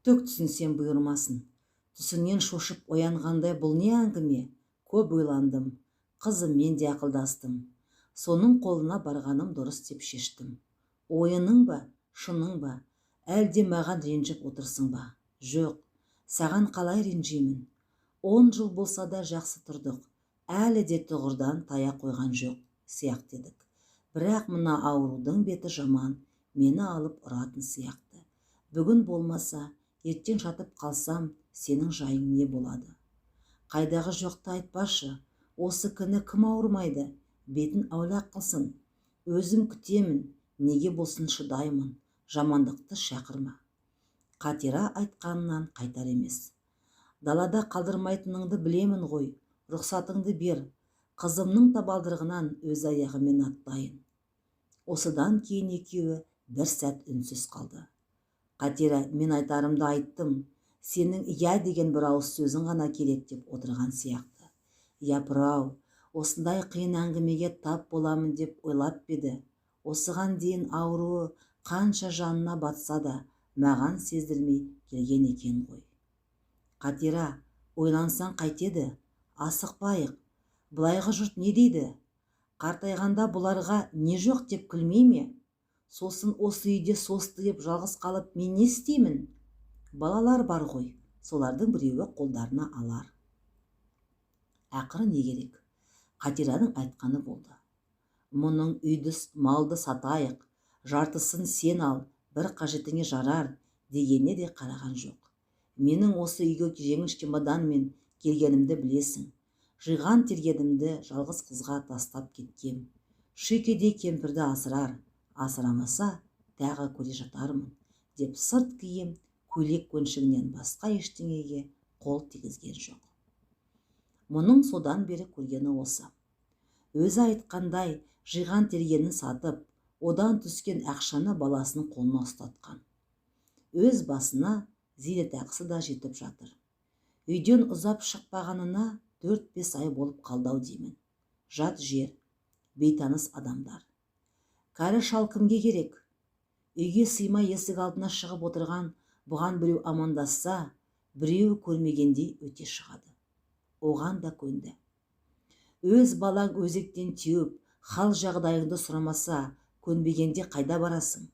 Түк түсінсем бұйырмасын. Түсіңнен шошып оянғандай бұл не әңгіме? Көп ойландым. Қызыммен де ақылдастым. Соның қолына барғаным дұрыс деп шештім. Ойының ба, шының ба, әлде маған ренжіп отырсың ба? Жоқ, саған қалай ренжимін? 10 жыл болса да жақсы тұрдық. Әлі де тұғырдан тая қойған жоқ сияқты едік. Бірақ мына аурудың беті жаман, мені алып ұратын сияқты. Бүгін болмаса, ертең жатып қалсам, сенің жайың не болады? Қайдағы жоқты айтпашы, осы күні кім ауырмайды? Бетін әулақ қылсын. Өзім күтемін, неге болсын шыдаймын, жамандықты шақырма. Қатира айтқанынан қайтар емес. Далада қалдырмайтыныңды білемін ғой, рұқсатыңды бер, қызымның табалдырығынан өз аяғымен аттайын. Осыдан кейін екеуі бір сәт үнсіз қалды. Қатира, мен айтарымды айттым, сенің иә деген бір ауыз сөзің ғана керек деп отырған сияқты. Япыр-ау, осындай қиын әңгімеге тап боламын деп ойлап еді. Осыған дейін ауруы қанша жанына батса да, маған сездірмей келген екен ғой. Қатира, ойлансаң қайтеді? Асықпайық. Бұлайғы жұрт не дейді? Қартайғанда бұларға не жоқ деп күлмей ме? Сосын осы үйде состы деп жалғыз қалып мен не істеймін? Балалар бар ғой, солардың біреуі қолдарына алар. Ақыры не керек? Қатираның айтқаны болды. Мұның үйді, малды сатайық, жартысын сен ал, бір қажетіңе жарар дегеніне де қараған жоқ. Менің осы үйге жеңіл чемоданмен келгенімді білесің. Жиған тергенімді жалғыз қызға тастап кеткем. Шүйкедей кемпірді асырар, асырамаса тағы көре жатармын, деп сырт киім, көйлек көншігінен басқа ештеңеге қол тигізген жоқ. Мұның содан бері көргені осы. Өзі айтқандай жиған тергенін сатып, одан түскен ақшаны баласының қолына ұстатқан. Өз басына зейнетақысы да жетіп жатыр. Үйден ұзап шықпағанына 4-5 ай болып қалдау деймін. Жат жер, бейтаныс адамдар. Кәрі шал кімге керек? Үйге сыймай есік алдына шығып отырған бұған біреу амандасса, біреу көрмегендей өте шығады. Оған да көнді. Өз балаң өзектен теуіп, хал жағдайыңды сұрамаса, көнбегенде қайда барасың?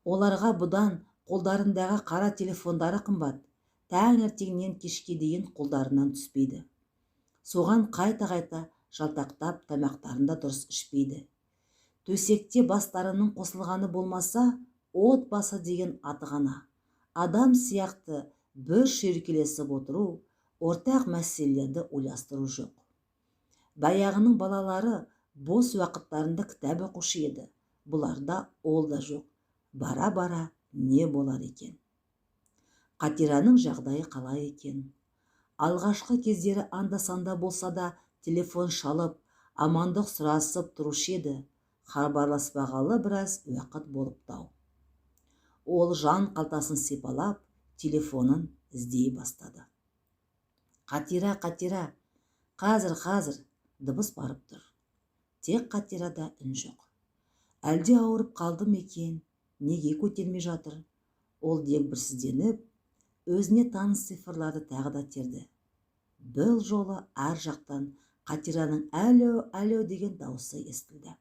Оларға бұдан қолдарындағы қара телефондары қымбат. Таңертеңнен кешке дейін қолдарынан түспейді. Соған қайта-қайта жалтақтап тамақтарында дұрыс ішпейді. Төсекте бастарының қосылғаны болмаса, отбасы деген аты ғана. Адам сияқты бір шүйіркелесіп отыру, ортақ мәселелерді ойластыру жоқ. Баяғының балалары бос уақыттарында кітап оқушы еді. Бұларда ол да жоқ. Бара-бара не болар екен? Қатираның жағдайы қалай екен? Алғашқы кездері анда-санда болса да телефон шалып, амандық сұрасып тұрушы еді. Хабарласпағалы біраз уақыт болыптау. Ол жан қалтасын сипалап, телефонын іздей бастады. Қатира, қазір, дыбыс барып тұр. Тек Қатирада үн жоқ. Әлде ауырып қалды ма екен? Неге көтермей жатыр? Ол дегбірсізденіп, өзіне таныс цифрларды тағы да терді. Бұл жолы ар жақтан Қатираның әло деген дауысы естілді.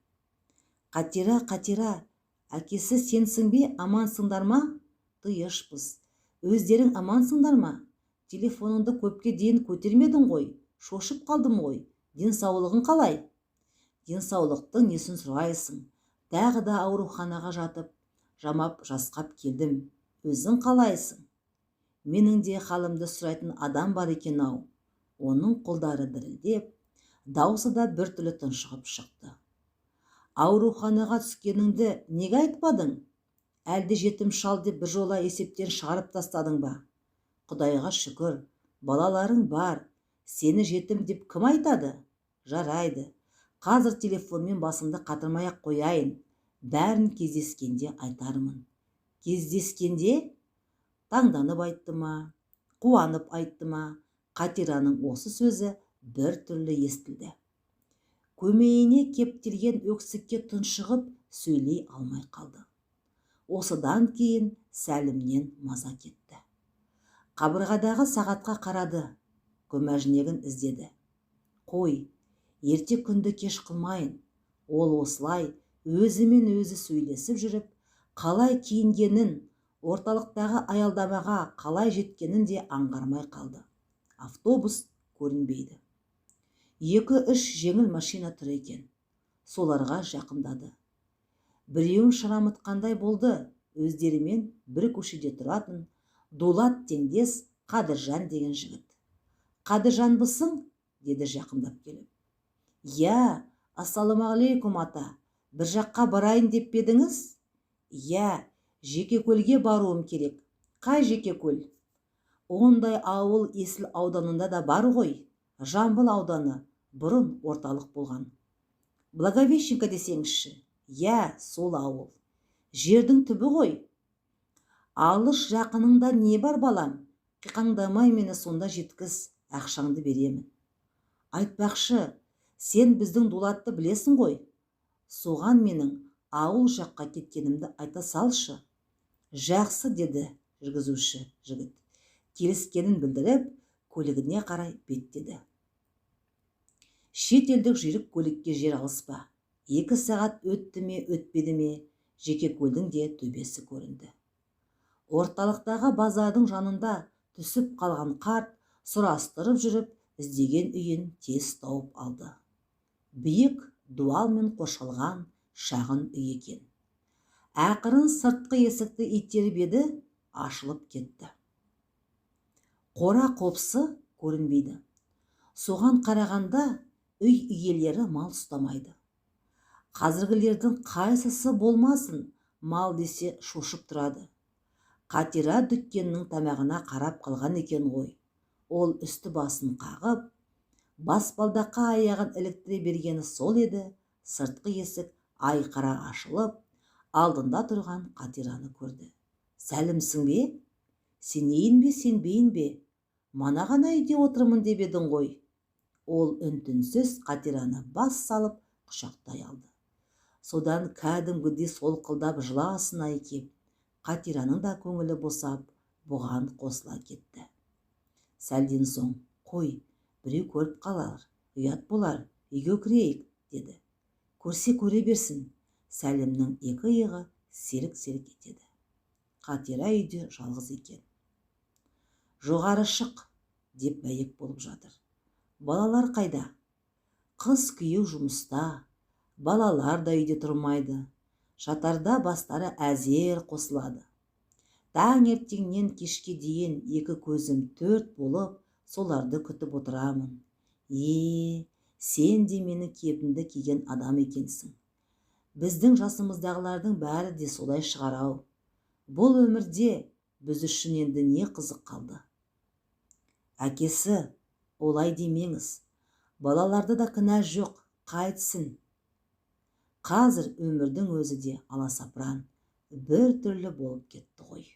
Қатира, әкесі сенсің бе, амансыңдар ма? Тыйышпыз. Өздерің амансыңдар ма? Телефоныңды көпке дейін көтермедің ғой, шошып қалдым ғой. Денсаулығың қалай? Денсаулықтың несін сұрайсың? Тағы да ауруханаға жатып, жамап жасқап келдім. Өзің қалайсың? Менің де халымды сұрайтын адам бар екен-ау. Оның қолдары дірілдеп, даусы да бір түрлі тұншығып шықты. Ауруханаға түскеніңді неге айтпадың? Әлде жетім шал деп бір жола есептен шығарып тастадың ба? Құдайға шүкір, балаларың бар. Сені жетім деп кім айтады? Жарайды. Қазір телефонмен басымды қатырмай-ақ қояйын. Бәрін кездескенде айтармын. Кездескенде? Таңданып айтты ма? Қуанып айтты ма? Қатираның осы сөзі бір түрлі естілді. Көмейіне кептелген өксікке тұншығып сөйлей алмай қалды. Осыдан кейін сәлімнен маза кетті. Қабырғадағы сағатқа қарады, көмәжнегін іздеді. Қой, ерте күнді кеш қылмайын. Ол осылай өзімен өзі сөйлесіп жүріп, қалай киінгенін, орталықтағы аялдамаға қалай жеткенін де аңғармай қалды. Автобус көрінбейді. 2-3 жеңіл машина тұр екен. Соларға жақындады. Біреуін шырамытқандай болды. Өздерімен бір көшеде тұратын Дулат теңдес Қадыржан деген жігіт. Қадыржанбысың? Деді жақындап келіп. Я, ассалаумағалейкум ата, бір жаққа барайын деп педіңіз? Я, жеке көлге баруым керек. Қай жеке көл? Ондай ауыл Есіл ауданында да бар ғой. Жамбыл ауданы, бұрын орталық болған. Благовещенко десеңізші. Я, сол ауыл. Жердің түбі ғой. Алыс жақыныңда не бар балам? Қиқаңдамай мені сонда жеткіз, ақшаңды беремін. Айтпақшы, сен біздің Дулатты білесің ғой. Соған менің ауыл жаққа кеткенімді айта салшы. Жақсы, деді жүргізуші жігіт. Келіскенін білдіріп, көлігіне қарай беттеді. Шет елдік жүйрік көлікке жер алыспа. 2 сағат өтті ме, өтпеді ме, жеке көлдің де төбесі көрінді. Орталықтағы базардың жанында түсіп қалған қарт сұрастырып жүріп, іздеген үйін тез тауып алды. Биік дуалмен қоршалған шағын үй екен. Ақырын сыртқы есікті итеріп еді, ашылып кетті. Қора қопсы көрінбейді. Соған қарағанда үй иелері мал ұстамайды. Қазіргілердің қайсысы болмасын, мал десе шошып тұрады. Қатира дүкеннің тамағына қарап қалған екен ғой. Ол үсті басын қағып, баспалдаққа аяғын іліктіре бергені сол еді, сыртқы есік айқара ашылып, алдында тұрған Қатираны көрді. Сәлімсің бе? Сенейін бе, сенбейін бе? Мана ғана үйде отырмын деп едің ғой. Ол үн-түнсіз Қатираны бас салып құшақтай алды. Содан кәдімгідей солқылдап жыласына екеп, Қатираның да көңілі босап, бұған қосыла кетті. Сәлден соң, қой, біреу көріп қалар, ұят болар, үйге кірейік, деді. Көрсе көре берсін. Сәлімнің 2 иығы серік-серік етеді. Қатира үйде жалғыз екен. Жоғары шық, деп бәйек болып жатыр. Балалар қайда? Қыз күйеу жұмыста, балалар да үйде тұрмайды. Жатарда бастары әзер қосылады. Таңертеңнен кешке дейін 2 көзім 4 болып, соларды күтіп отырамын. Сен де мені кебімді киген адам екенсің. Біздің жасымыздағылардың бәрі де солай шығарау. Бұл өмірде біз үшін енді не қызық қалды? Әкесі, олай демеңіз. Балаларды да кінә жоқ, қайтсын. Қазір өмірдің өзі де аласапыран, бір түрлі болып кетті ғой.